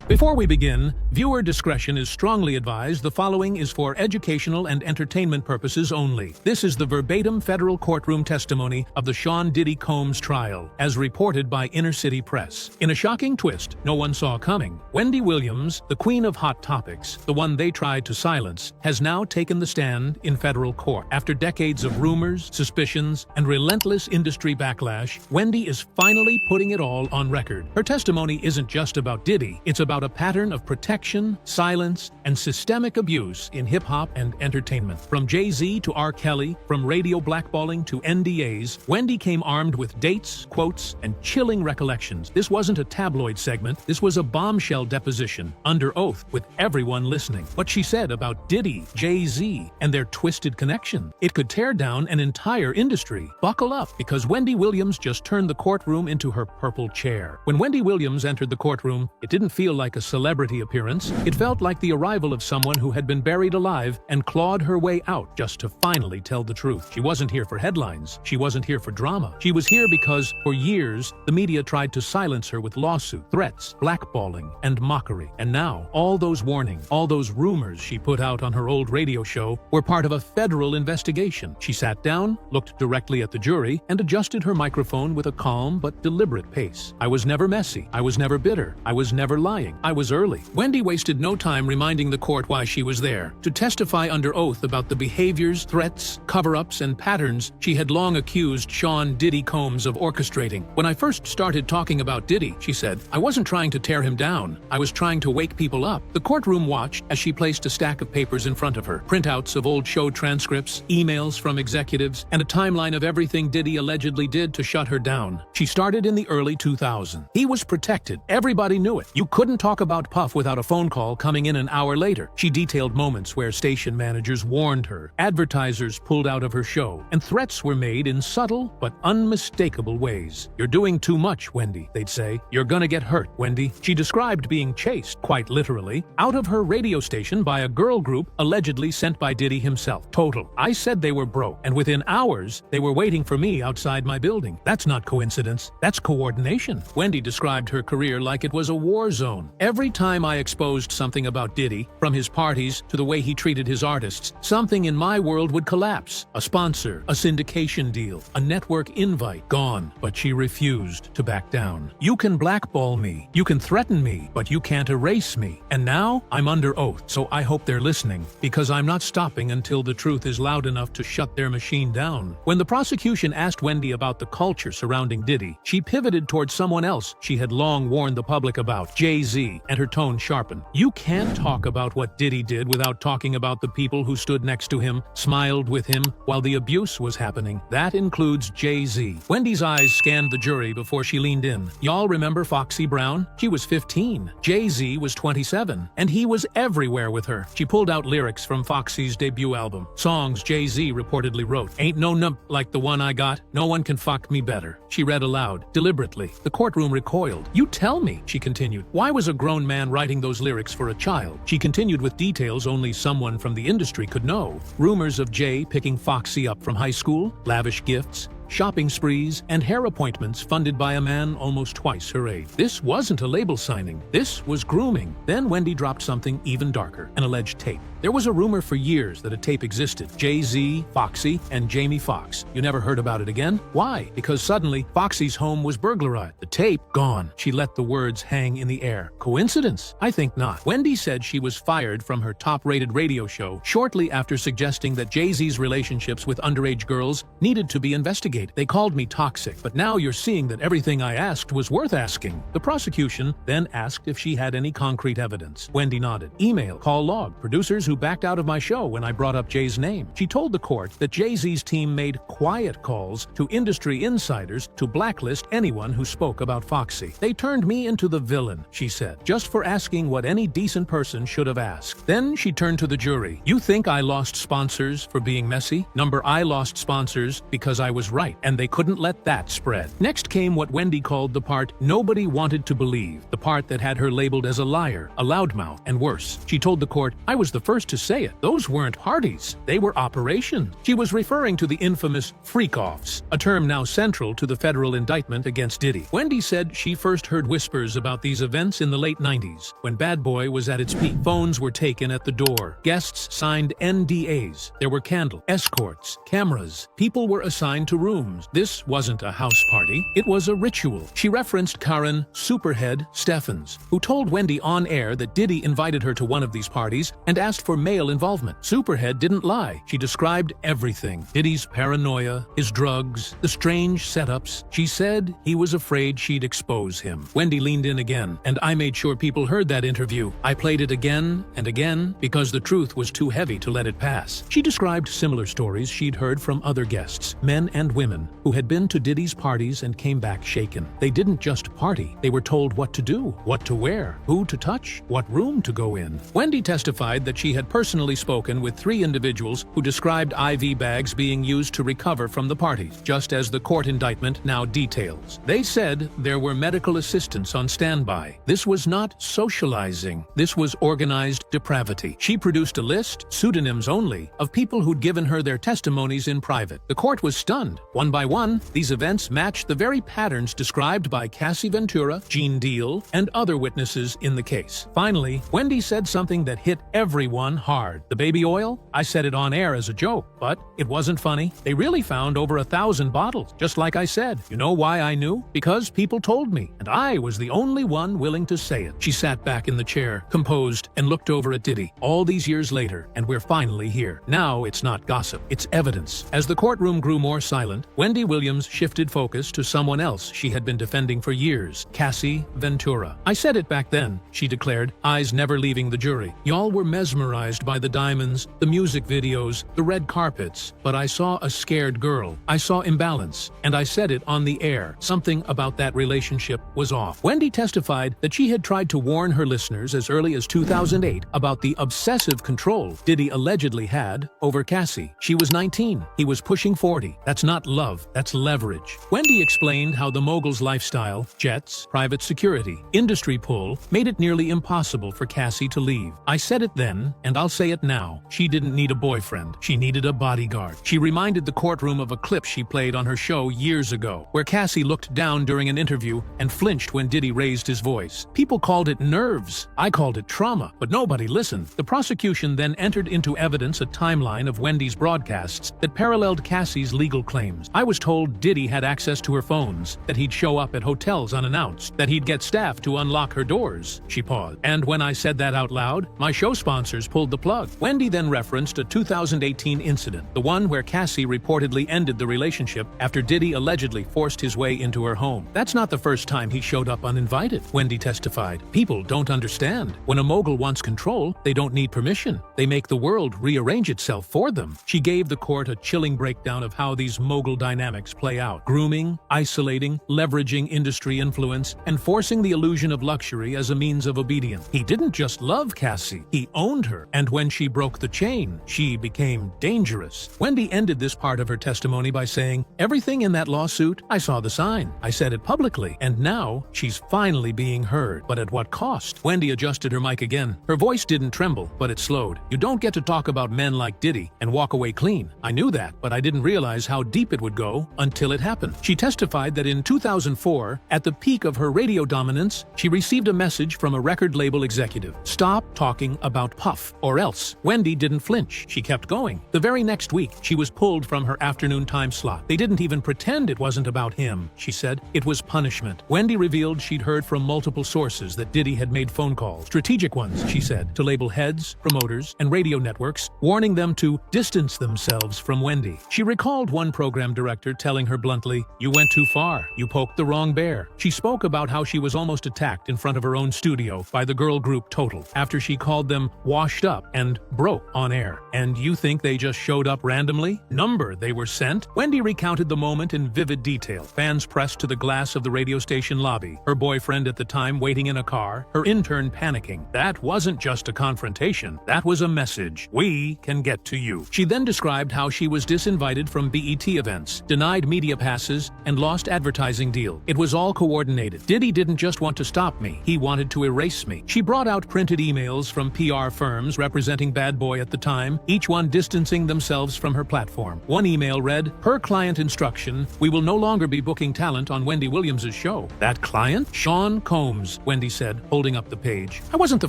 Before we begin, viewer discretion is strongly advised. The following is for educational and entertainment purposes only. This is the verbatim federal courtroom testimony of the Sean Diddy Combs trial, as reported by Inner City Press. In a shocking twist no one saw coming, Wendy Williams, the queen of hot topics, the one they tried to silence, has now taken the stand in federal court. After decades of rumors, suspicions, and relentless industry backlash, Wendy is finally putting it all on record. Her testimony isn't just about Diddy, it's about a pattern of protection, silence, and systemic abuse in hip-hop and entertainment. From Jay-Z to R. Kelly, from radio blackballing to NDAs, Wendy came armed with dates, quotes, and chilling recollections. This wasn't a tabloid segment, this was a bombshell deposition, under oath, with everyone listening. What she said about Diddy, Jay-Z, and their twisted connection. It could tear down an entire industry. Buckle up, because Wendy Williams just turned the courtroom into her purple chair. When Wendy Williams entered the courtroom, it didn't feel like a celebrity appearance. It felt like the arrival of someone who had been buried alive and clawed her way out just to finally tell the truth. She wasn't here for headlines. She wasn't here for drama. She was here because, for years, the media tried to silence her with lawsuits, threats, blackballing, and mockery. And now, all those warnings, all those rumors she put out on her old radio show were part of a federal investigation. She sat down, looked directly at the jury, and adjusted her microphone with a calm but deliberate pace. I was never messy. I was never bitter. I was never lying. I was early. Wendy wasted no time reminding the court why she was there, to testify under oath about the behaviors, threats, cover-ups, and patterns she had long accused Sean Diddy Combs of orchestrating. When I first started talking about Diddy, she said, I wasn't trying to tear him down. I was trying to wake people up. The courtroom watched as she placed a stack of papers in front of her, printouts of old show transcripts, emails from executives, and a timeline of everything Diddy allegedly did to shut her down. She started in the early 2000s. He was protected. Everybody knew it. You couldn't talk about Puff without a phone call coming in an hour later. She detailed moments where station managers warned her, advertisers pulled out of her show, and threats were made in subtle but unmistakable ways. You're doing too much, Wendy, they'd say. You're gonna get hurt, Wendy. She described being chased, quite literally, out of her radio station by a girl group allegedly sent by Diddy himself. Total. I said they were broke, and within hours, they were waiting for me outside my building. That's not coincidence. That's coordination. Wendy described her career like it was a war zone. Every time I exposed something about Diddy, from his parties to the way he treated his artists, something in my world would collapse. A sponsor, a syndication deal, a network invite, gone. But she refused to back down. You can blackball me, you can threaten me, but you can't erase me. And now, I'm under oath, so I hope they're listening, because I'm not stopping until the truth is loud enough to shut their machine down. When the prosecution asked Wendy about the culture surrounding Diddy, she pivoted towards someone else she had long warned the public about, Jay-Z, and her tone sharpened. You can't talk about what Diddy did without talking about the people who stood next to him, smiled with him, while the abuse was happening. That includes Jay-Z. Wendy's eyes scanned the jury before she leaned in. Y'all remember Foxy Brown? She was 15. Jay-Z was 27. And he was everywhere with her. She pulled out lyrics from Foxy's debut album. Songs Jay-Z reportedly wrote. Ain't no nump like the one I got. No one can fuck me better. She read aloud, deliberately. The courtroom recoiled. You tell me, she continued. Why was a grown man writing those lyrics for a child? She continued with details only someone from the industry could know. Rumors of Jay picking Foxy up from high school, lavish gifts, shopping sprees, and hair appointments funded by a man almost twice her age. This wasn't a label signing. This was grooming. Then Wendy dropped something even darker, an alleged tape. There was a rumor for years that a tape existed. Jay-Z, Foxy, and Jamie Foxx. You never heard about it again? Why? Because suddenly, Foxy's home was burglarized. The tape, gone. She let the words hang in the air. Coincidence? I think not. Wendy said she was fired from her top-rated radio show shortly after suggesting that Jay-Z's relationships with underage girls needed to be investigated. They called me toxic, but now you're seeing that everything I asked was worth asking. The prosecution then asked if she had any concrete evidence. Wendy nodded. Email, call log, producers who backed out of my show when I brought up Jay's name. She told the court that Jay-Z's team made quiet calls to industry insiders to blacklist anyone who spoke about Foxy. They turned me into the villain, she said, just for asking what any decent person should have asked. Then she turned to the jury. You think I lost sponsors for being messy? Number, I lost sponsors because I was right. right, and they couldn't let that spread. Next came what Wendy called the part nobody wanted to believe, the part that had her labeled as a liar, a loudmouth, and worse. She told the court, "I was the first to say it. Those weren't parties. They were operations." She was referring to the infamous freak-offs, a term now central to the federal indictment against Diddy. Wendy said she first heard whispers about these events in the late 90s, when Bad Boy was at its peak. Phones were taken at the door. Guests signed NDAs. There were candles, escorts, cameras. People were assigned to rooms. This wasn't a house party. It was a ritual. She referenced Karen Superhead Steffens, who told Wendy on air that Diddy invited her to one of these parties and asked for male involvement. Superhead didn't lie. She described everything: Diddy's paranoia, his drugs, the strange setups. She said he was afraid she'd expose him. Wendy leaned in again, and I made sure people heard that interview. I played it again and again because the truth was too heavy to let it pass. She described similar stories she'd heard from other guests, men and women, who had been to Diddy's parties and came back shaken. They didn't just party. They were told what to do, what to wear, who to touch, what room to go in. Wendy testified that she had personally spoken with 3 individuals who described IV bags being used to recover from the parties, just as the court indictment now details. They said there were medical assistants on standby. This was not socializing. This was organized depravity. She produced a list, pseudonyms only, of people who'd given her their testimonies in private. The court was stunned. One by one, these events matched the very patterns described by Cassie Ventura, Gene Deal, and other witnesses in the case. Finally, Wendy said something that hit everyone hard. The baby oil? I said it on air as a joke, but it wasn't funny. They really found over 1,000 bottles, just like I said. You know why I knew? Because people told me, and I was the only one willing to say it. She sat back in the chair, composed, and looked over at Diddy. All these years later, and we're finally here. Now it's not gossip, it's evidence. As the courtroom grew more silent, Wendy Williams shifted focus to someone else she had been defending for years, Cassie Ventura. "I said it back then," she declared, eyes never leaving the jury. "Y'all were mesmerized by the diamonds, the music videos, the red carpets, but I saw a scared girl. I saw imbalance, and I said it on the air. Something about that relationship was off." Wendy testified that she had tried to warn her listeners as early as 2008 about the obsessive control Diddy allegedly had over Cassie. She was 19. He was pushing 40. That's not love, that's leverage. Wendy explained how the mogul's lifestyle, jets, private security, industry pull, made it nearly impossible for Cassie to leave. "I said it then, and I'll say it now. She didn't need a boyfriend. She needed a bodyguard." She reminded the courtroom of a clip she played on her show years ago, where Cassie looked down during an interview and flinched when Diddy raised his voice. People called it nerves. I called it trauma, but nobody listened. The prosecution then entered into evidence a timeline of Wendy's broadcasts that paralleled Cassie's legal claims. "I was told Diddy had access to her phones, that he'd show up at hotels unannounced, that he'd get staff to unlock her doors." She paused. "And when I said that out loud, my show sponsors pulled the plug." Wendy then referenced a 2018 incident, the one where Cassie reportedly ended the relationship after Diddy allegedly forced his way into her home. "That's not the first time he showed up uninvited," Wendy testified. "People don't understand. When a mogul wants control, they don't need permission. They make the world rearrange itself for them." She gave the court a chilling breakdown of how these mogul dynamics play out: grooming, isolating, leveraging industry influence, and forcing the illusion of luxury as a means of obedience. He didn't just love Cassie, he owned her, and when she broke the chain, she became dangerous. Wendy ended this part of her testimony by saying, "Everything in that lawsuit, I saw the sign. I said it publicly, and now she's finally being heard. But at what cost?" Wendy adjusted her mic again. Her voice didn't tremble, but it slowed. "You don't get to talk about men like Diddy and walk away clean. I knew that, but I didn't realize how deep it would go until it happened." She testified that in 2004, at the peak of her radio dominance, she received a message from a record label executive: "Stop talking about Puff, or else." Wendy didn't flinch. She kept going. The very next week, she was pulled from her afternoon time slot. "They didn't even pretend it wasn't about him," she said. "It was punishment." Wendy revealed she'd heard from multiple sources that Diddy had made phone calls, strategic ones, she said, to label heads, promoters, and radio networks, warning them to distance themselves from Wendy. She recalled one program director telling her bluntly, "You went too far. You poked the wrong bear." She spoke about how she was almost attacked in front of her own studio by the girl group Total after she called them washed up and broke on air. "And you think they just showed up randomly? Number they were sent?" Wendy recounted the moment in vivid detail. Fans pressed to the glass of the radio station lobby, her boyfriend at the time waiting in a car, her intern panicking. That wasn't just a confrontation. That was a message. We can get to you. She then described how she was disinvited from BET events events, denied media passes, and lost advertising deal. It was all coordinated. Diddy didn't just want to stop me, he wanted to erase me. She brought out printed emails from PR firms representing Bad Boy at the time, each one distancing themselves from her platform. One email read, "Per client instruction, we will no longer be booking talent on Wendy Williams' show." That client? Sean Combs, Wendy said, holding up the page. "I wasn't the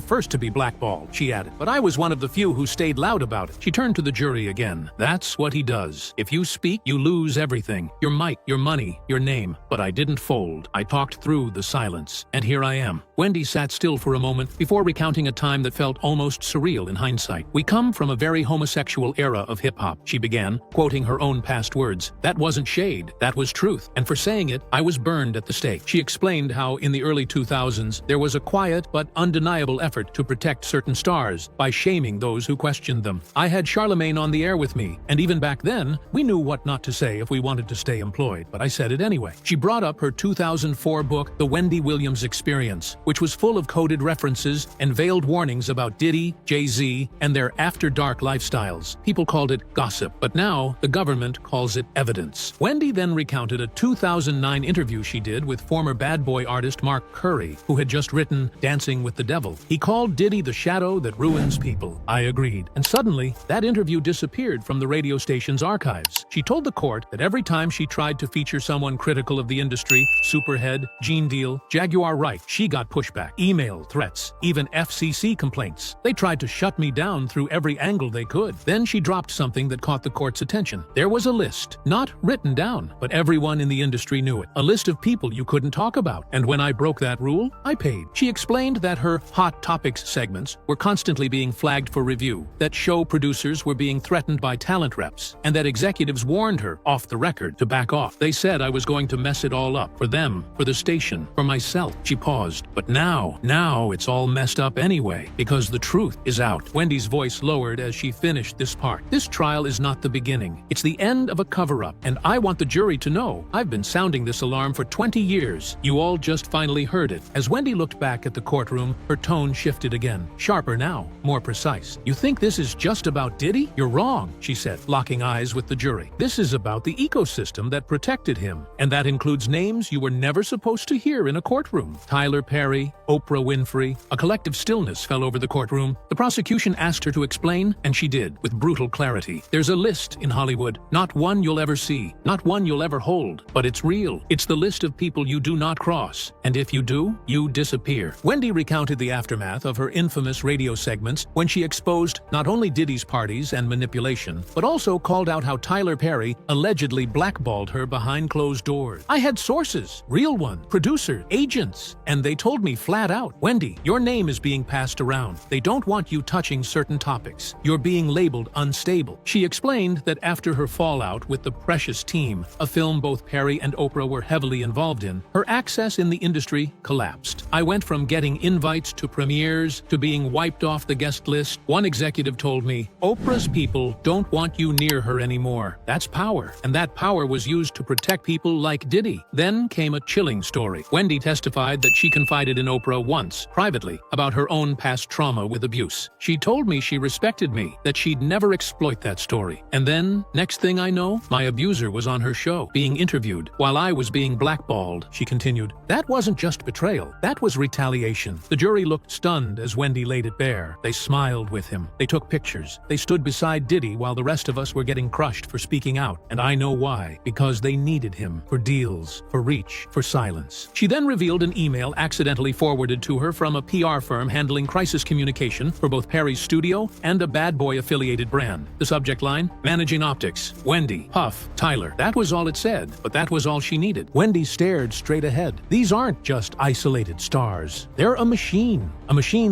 first to be blackballed," she added, "but I was one of the few who stayed loud about it." She turned to the jury again. "That's what he does. If you speak, you lose everything. Your mic, your money, your name." But I didn't fold. I talked through the silence. And here I am. Wendy sat still for a moment before recounting a time that felt almost surreal in hindsight. "We come from a very homosexual era of hip-hop," she began, quoting her own past words. "That wasn't shade, that was truth. And for saying it, I was burned at the stake." She explained how in the early 2000s, there was a quiet but undeniable effort to protect certain stars by shaming those who questioned them. "I had Charlemagne on the air with me, and even back then, we knew what not to say if we wanted to stay employed, but I said it anyway." She brought up her 2004 book, The Wendy Williams Experience, which was full of coded references and veiled warnings about Diddy, Jay-Z, and their after-dark lifestyles. People called it gossip, but now the government calls it evidence. Wendy then recounted a 2009 interview she did with former Bad Boy artist Mark Curry, who had just written Dancing with the Devil. "He called Diddy the shadow that ruins people." I agreed. And suddenly, that interview disappeared from the radio station's archives. She told the court that every time she tried to feature someone critical of the industry, Superhead, Gene Deal, Jaguar Wright, she got pushback, email threats, even FCC complaints. They tried to shut me down through every angle they could. Then she dropped something that caught the court's attention. There was a list, not written down, but everyone in the industry knew it. A list of people you couldn't talk about. And when I broke that rule, I paid. She explained that her Hot Topics segments were constantly being flagged for review, that show producers were being threatened by talent reps, and that executives warned her, off the record, to back off. They said I was going to mess it all up. For them, for the station, for myself. She paused. But now it's all messed up anyway, because the truth is out. Wendy's voice lowered as she finished this part. "This trial is not the beginning. It's the end of a cover-up, and I want the jury to know. I've been sounding this alarm for 20 years. You all just finally heard it." As Wendy looked back at the courtroom, her tone shifted again. Sharper now, more precise. "You think this is just about Diddy? You're wrong," she said, locking eyes with the jury. "This is about the ecosystem that protected him, and that includes names you were never supposed to hear in a courtroom. Tyler Perry, Oprah Winfrey." A collective stillness fell over the courtroom. The prosecution asked her to explain, and she did, with brutal clarity. "There's a list in Hollywood, not one you'll ever see, not one you'll ever hold, but it's real. It's the list of people you do not cross, and if you do, you disappear." Wendy recounted the aftermath of her infamous radio segments when she exposed not only Diddy's parties and manipulation, but also called out how Tyler Perry allegedly blackballed her behind closed doors. "I had sources, real ones, producers, agents, and they told me flat out, 'Wendy, your name is being passed around. They don't want you touching certain topics. You're being labeled unstable.'" She explained that after her fallout with the Precious Team, a film both Perry and Oprah were heavily involved in, her access in the industry collapsed. "I went from getting invites to premieres to being wiped off the guest list. One executive told me, 'Oprah's people don't want you near her anymore.' That's power, and that power was used to protect people like Diddy." Then came a chilling story. Wendy testified that she confided in Oprah once, privately, about her own past trauma with abuse. "She told me she respected me, that she'd never exploit that story. And then, next thing I know, my abuser was on her show, being interviewed, while I was being blackballed," she continued. "That wasn't just betrayal, that was retaliation." The jury looked stunned as Wendy laid it bare. They smiled with him. They took pictures. They stood beside Diddy while the rest of us were getting crushed for speaking out. And I know why. Because they needed him. For deals, for reach, for silence. She then revealed an email accidentally forwarded to her from a PR firm handling crisis communication for both Perry's studio and a Bad Boy affiliated brand. The subject line, "Managing Optics, Wendy, Puff, Tyler." That was all it said, but that was all she needed. Wendy stared straight ahead. These aren't just isolated stars. They're a machine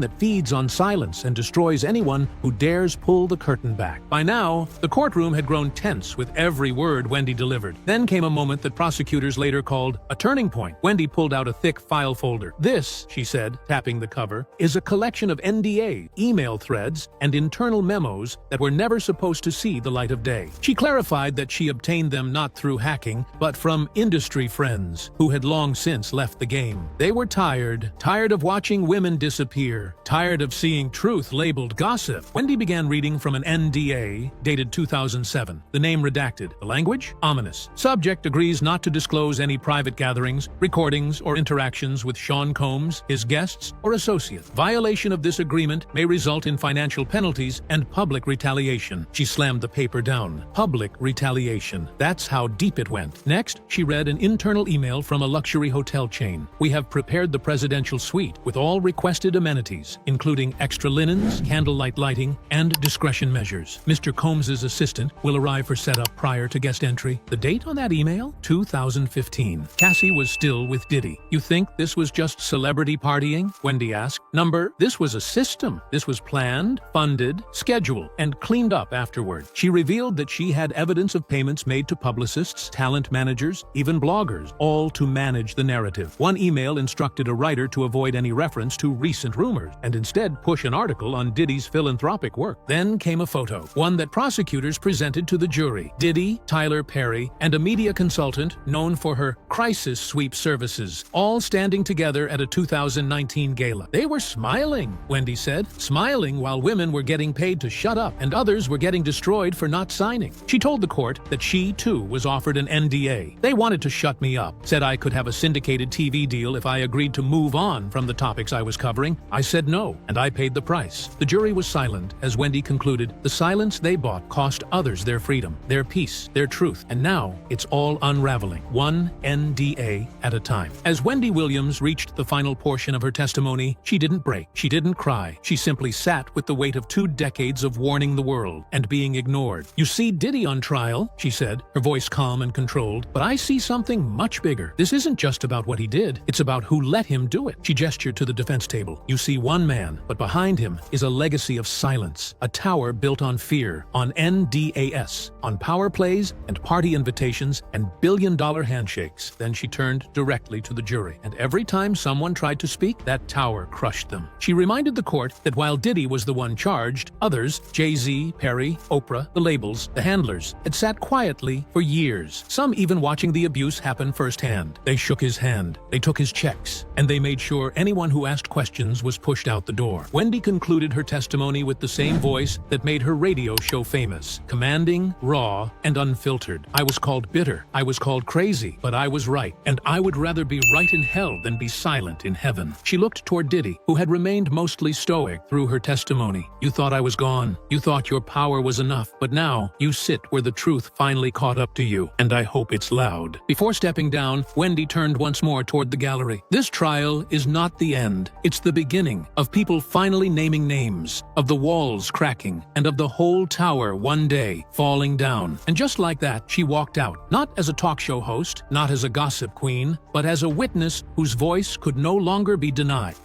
that feeds on silence and destroys anyone who dares pull the curtain back. By now, the courtroom had grown tense with every word Wendy delivered. Then came a moment that prosecutors later called a turning point. Wendy pulled out a thick file folder. "This," she said, tapping the cover, "is a collection of NDA, email threads, and internal memos that were never supposed to see the light of day." She clarified that she obtained them not through hacking, but from industry friends who had long since left the game. They were tired of watching women disappear, tired of seeing truth labeled gossip. Wendy began reading from an NDA dated 2007, the name redacted. The language? Ominous. Subject agrees not to disclose any private gatherings, recordings, or interactions with Sean Combs, his guests, or associates. Violation of this agreement may result in financial penalties and public retaliation. She slammed the paper down. Public retaliation. That's how deep it went. Next, she read an internal email from a luxury hotel chain. We have prepared the presidential suite with all requested amenities, including extra linens, candlelight lighting, and discretion measures. Mr. Combs's assistant will arrive for setup prior to guest entry. The date on that email? 2015. Cassie was still with Diddy. You think this was just celebrity partying? Wendy asked. Number, this was a system. This was planned, funded, scheduled, and cleaned up afterward. She revealed that she had evidence of payments made to publicists, talent managers, even bloggers, all to manage the narrative. One email instructed a writer to avoid any reference to recent rumors and instead push an article on Diddy's philanthropic work. Then came a photo, one that prosecutors presented to the jury. Diddy, Tyler Perry, and a media consultant known for her crisis sweep services, all standing together at a 2019 gala. They were smiling, Wendy said, smiling while women were getting paid to shut up and others were getting destroyed for not signing. She told the court that she, too, was offered an NDA. They wanted to shut me up, said I could have a syndicated TV deal if I agreed to move on from the topics I was covering. I said no, and I paid the price. The jury was silent as Wendy concluded the silence they bought cost others their freedom, their peace, their truth, and now it's all unraveling, one NDA at a time. As Wendy Williams reached the final portion of her testimony, she didn't break, she didn't cry, she simply sat with the weight of 2 decades of warning the world and being ignored. You see Diddy on trial, she said, her voice calm and controlled, but I see something much bigger. This isn't just about what he did, it's about who let him do it. She gestured to the defense table. You see one man, but behind him is a legacy of silence, a tower built on fear, on NDAS, on power plays and party invitations and billion-dollar handshakes. Then she turned directly to the jury, and every time someone tried to speak, that tower crushed them. She reminded the court that while Diddy was the one charged, others, Jay-Z, Perry, Oprah, the labels, the handlers, had sat quietly for years, some even watching the abuse happen firsthand. They shook his hand, they took his checks, and they made sure anyone who asked questions was pushed out the door. Wendy concluded her testimony with the same voice that made her radio show famous, commanding, raw, and unfiltered. I was called bitter, I was called crazy, but I was right, and I would rather be right in hell than be silent in heaven. She looked toward Diddy, who had remained mostly stoic through her testimony. You thought I was gone, you thought your power was enough, but now you sit where the truth finally caught up to you, and I hope it's loud. Before stepping down, Wendy turned once more toward the gallery. This trial is not the end. It's the beginning of people finally naming names, of the walls cracking, and of the whole tower one day falling down. And just like that, she walked out, not as a talk show host, not as a gossip queen, but as a witness whose voice could no longer be denied.